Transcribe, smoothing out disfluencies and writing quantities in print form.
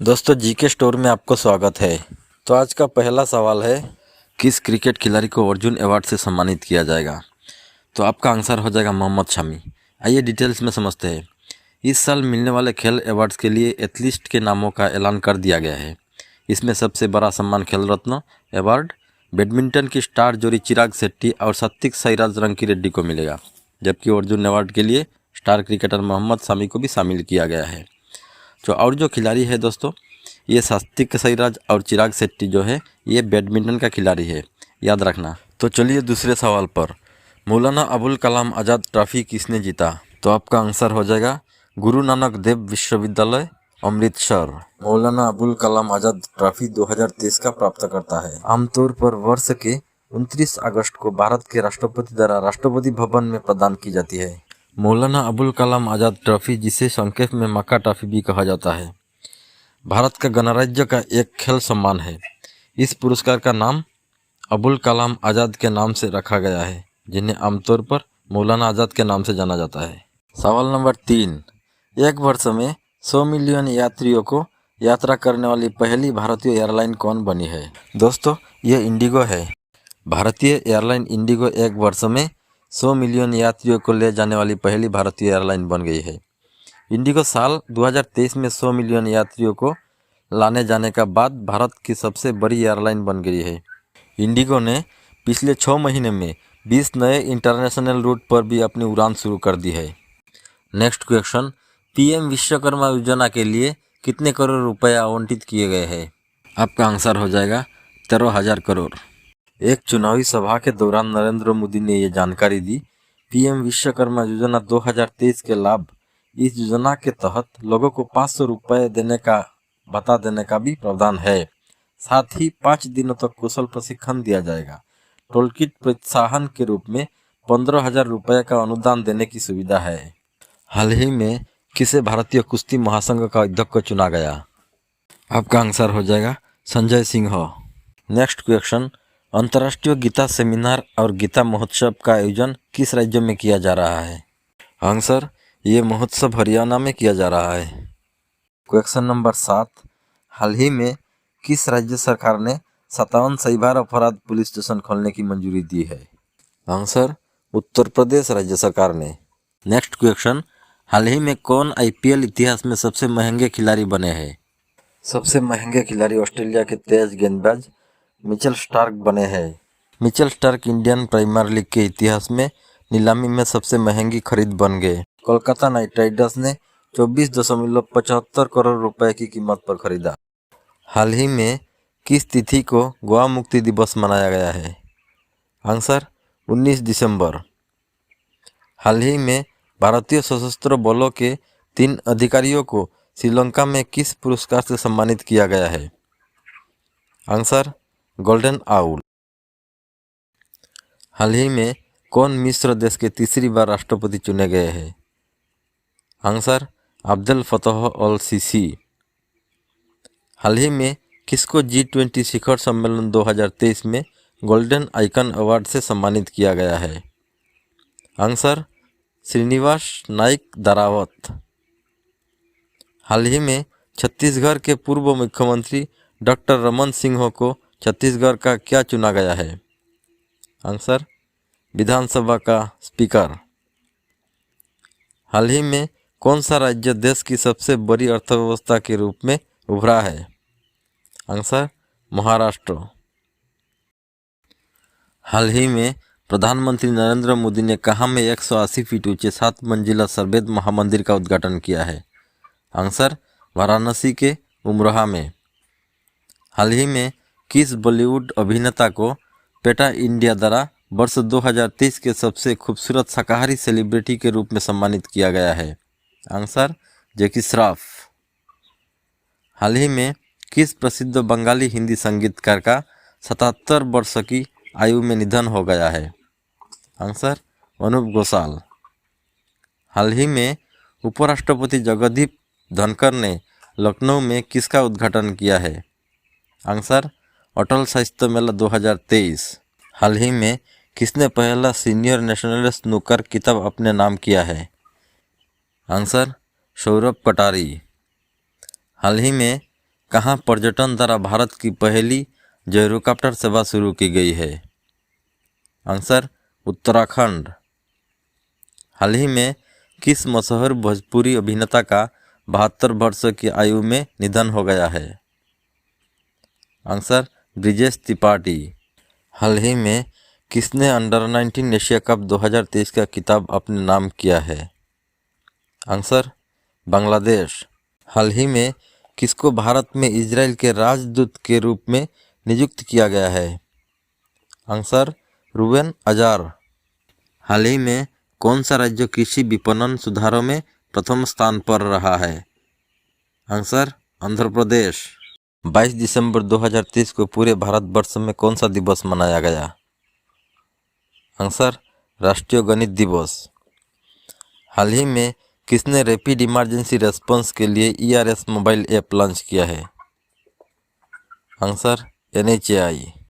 दोस्तों GK store में आपको स्वागत है। तो आज का पहला सवाल है, किस क्रिकेट खिलाड़ी को अर्जुन अवार्ड से सम्मानित किया जाएगा? तो आपका आंसर हो जाएगा मोहम्मद शमी। आइए डिटेल्स में समझते हैं। इस साल मिलने वाले खेल अवार्ड्स के लिए एथलीट के नामों का ऐलान कर दिया गया है। इसमें सबसे बड़ा सम्मान खेल रत्न अवार्ड बैडमिंटन की स्टार जोड़ी चिराग शेट्टी और सात्विक साईराज रंकी रेड्डी को मिलेगा, जबकि अर्जुन अवार्ड के लिए स्टार क्रिकेटर मोहम्मद शमी को भी शामिल किया गया है। जो खिलाड़ी है दोस्तों, ये सात्विक साईराज और चिराग शेट्टी जो है ये बैडमिंटन का खिलाड़ी है, याद रखना। तो चलिए दूसरे सवाल पर, मौलाना अबुल कलाम आज़ाद ट्रॉफी किसने जीता? तो आपका आंसर हो जाएगा गुरु नानक देव विश्वविद्यालय अमृतसर। मौलाना अबुल कलाम आज़ाद ट्रॉफी 2023 का प्राप्तकर्ता है। आमतौर पर वर्ष के 29 अगस्त को भारत के राष्ट्रपति द्वारा राष्ट्रपति भवन में प्रदान की जाती है। मौलाना अबुल कलाम आज़ाद ट्रॉफी, जिसे संक्षेप में मक्का ट्रॉफी भी कहा जाता है, भारत का गणराज्य का एक खेल सम्मान है। इस पुरस्कार का नाम अबुल कलाम आज़ाद के नाम से रखा गया है, जिन्हें आमतौर पर मौलाना आज़ाद के नाम से जाना जाता है। सवाल नंबर 3, एक वर्ष में 100 मिलियन यात्रियों को यात्रा करने वाली पहली भारतीय एयरलाइन कौन बनी है? दोस्तों ये इंडिगो है। भारतीय एयरलाइन इंडिगो एक वर्ष में 100 मिलियन यात्रियों को ले जाने वाली पहली भारतीय एयरलाइन बन गई है। इंडिगो साल 2023 में 100 मिलियन यात्रियों को लाने जाने का बाद भारत की सबसे बड़ी एयरलाइन बन गई है। इंडिगो ने पिछले 6 महीने में 20 नए इंटरनेशनल रूट पर भी अपनी उड़ान शुरू कर दी है। नेक्स्ट क्वेश्चन, पीएम विश्वकर्मा योजना के लिए कितने करोड़ रुपए आवंटित किए गए हैं? आपका आंसर हो जाएगा 13,000 करोड़। एक चुनावी सभा के दौरान नरेंद्र मोदी ने ये जानकारी दी। पीएम विश्वकर्मा योजना 2023 के लाभ, इस योजना के तहत लोगों को 500 रुपये बता देने का भी प्रावधान है। साथ ही 5 दिनों तक कौशल प्रशिक्षण दिया जाएगा। टोल किट प्रोत्साहन के रूप में 15,000 रुपये का अनुदान देने की सुविधा है। हाल ही में किसे भारतीय कुश्ती महासंघ का अध्यक्ष चुना गया? आपका आंसर हो जाएगा संजय सिंह। नेक्स्ट क्वेश्चन, अंतर्राष्ट्रीय गीता सेमिनार और गीता महोत्सव का आयोजन किस राज्य में किया जा रहा है? आंसर, ये महोत्सव हरियाणा में किया जा रहा है। क्वेश्चन नंबर 7, हाल ही में किस राज्य सरकार ने 57 साइबर अपराध पुलिस स्टेशन खोलने की मंजूरी दी है? आंसर, उत्तर प्रदेश राज्य सरकार ने। नेक्स्ट क्वेश्चन, हाल ही में कौन आईपीएल इतिहास में सबसे महंगे खिलाड़ी बने हैं? सबसे महंगे खिलाड़ी ऑस्ट्रेलिया के तेज गेंदबाज मिचेल स्टार्क बने हैं। Mitchell Starc Indian Premier League के इतिहास में नीलामी में सबसे महंगी खरीद बन गए। कोलकाता नाइट राइडर्स ने 24.75 करोड़ रुपए की कीमत पर खरीदा। हाल ही में किस तिथि को गोवा मुक्ति दिवस मनाया गया है? आंसर, 19 दिसंबर। हाल ही में भारतीय सशस्त्र बलों के 3 अधिकारियों को श्रीलंका में किस पुरस्कार से सम्मानित किया गया है? Answer, golden owl. हाल ही में कौन मिस्र देश के तीसरी बार राष्ट्रपति चुने गए हैं? आंसर, अब्देल फतह अल सीसी। हाल ही में किसको G20 शिखर सम्मेलन 2023 में गोल्डन आइकन अवार्ड से सम्मानित किया गया है? आंसर, श्रीनिवास नाइक दारावत। हाल ही में छत्तीसगढ़ के पूर्व मुख्यमंत्री डॉक्टर रमन सिंह को छत्तीसगढ़ का क्या चुना गया है? आंसर, विधानसभा का स्पीकर। हाल ही में कौन सा राज्य देश की सबसे बड़ी अर्थव्यवस्था के रूप में उभरा है? आंसर, महाराष्ट्र। हाल ही में प्रधानमंत्री नरेंद्र मोदी ने कहाँ में 180 फीट ऊंचे 7 मंजिला सर्ववेद महामंदिर का उद्घाटन किया है? आंसर, वाराणसी के उमरोहा में। हाल ही में किस बॉलीवुड अभिनेता को पेटा इंडिया द्वारा वर्ष 2023 के सबसे खूबसूरत शाकाहारी सेलिब्रिटी के रूप में सम्मानित किया गया है? आंसर, जैकी श्रॉफ। हाल ही में किस प्रसिद्ध बंगाली हिंदी संगीतकार का 77 वर्ष की आयु में निधन हो गया है? आंसर, अनूप घोषाल। हाल ही में उपराष्ट्रपति जगदीप धनखड़ ने लखनऊ में किसका उद्घाटन किया है? आंसर, अटल साहित्य मेला 2023। हाल ही में किसने पहला सीनियर नेशनल स्नूकर खिताब अपने नाम किया है? आंसर, सौरभ कटारी। हाल ही में कहाँ पर्यटन द्वारा भारत की पहली जेरोकॉप्टर सेवा शुरू की गई है? आंसर उत्तराखंड। हाल ही में किस मशहूर भोजपुरी अभिनेता का 72 वर्षों की आयु में निधन हो गया है? आंसर ब्रिजेश त्रिपाठी। हाल ही में किसने अंडर 19 एशिया कप 2023 का खिताब अपने नाम किया है? आंसर बांग्लादेश। हाल ही में किसको भारत में इजराइल के राजदूत के रूप में नियुक्त किया गया है? आंसर रूबेन अजार। हाल ही में कौन सा राज्य कृषि विपणन सुधारों में प्रथम स्थान पर रहा है? आंसर आंध्र प्रदेश। 22 दिसंबर 2023 को पूरे भारतवर्ष में कौन सा दिवस मनाया गया? आंसर राष्ट्रीय गणित दिवस। हाल ही में किसने रैपिड इमरजेंसी रेस्पॉन्स के लिए ERS मोबाइल ऐप लॉन्च किया है? Answer NHAI।